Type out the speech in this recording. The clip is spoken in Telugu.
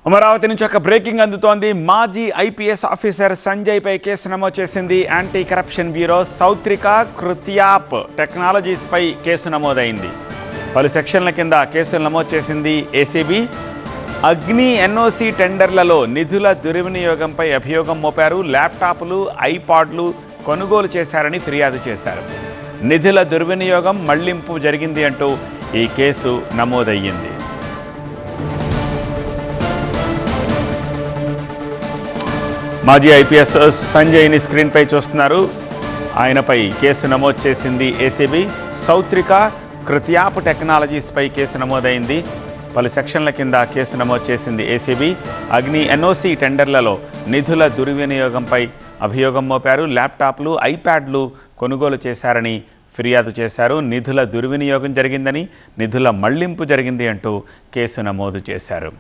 అమరావతి నుంచి ఒక బ్రేకింగ్ అందుతోంది. మాజీ ఐపీఎస్ ఆఫీసర్ సంజయ్పై కేసు నమోదు చేసింది యాంటీ కరప్షన్ బ్యూరో. సౌత్రిక కృత్యాప్ టెక్నాలజీస్పై కేసు నమోదైంది. పలు సెక్షన్ల కింద కేసులు నమోదు చేసింది ఏసీబీ. అగ్ని ఎన్ఓసి టెండర్లలో నిధుల దుర్వినియోగంపై అభియోగం మోపారు. ల్యాప్టాప్లు, ఐపాడ్లు కొనుగోలు చేశారని ఫిర్యాదు చేశారు. నిధుల దుర్వినియోగం, మళ్లింపు జరిగింది అంటూ ఈ కేసు నమోదయ్యింది. మాజీ ఐపీఎస్ సంజయ్ని స్క్రీన్పై చూస్తున్నారు. ఆయనపై కేసు నమోదు చేసింది ఏసీబీ. సౌత్రిక కృత్యాప్ టెక్నాలజీస్పై కేసు నమోదైంది. పలు సెక్షన్ల కింద కేసు నమోదు చేసింది ఏసీబీ. అగ్ని ఎన్ఓసి టెండర్లలో నిధుల దుర్వినియోగంపై అభియోగం మోపారు. ల్యాప్టాప్లు, ఐప్యాడ్లు కొనుగోలు చేశారని ఫిర్యాదు చేశారు. నిధుల దుర్వినియోగం జరిగిందని, నిధుల మళ్లింపు జరిగింది అంటూ కేసు నమోదు చేశారు.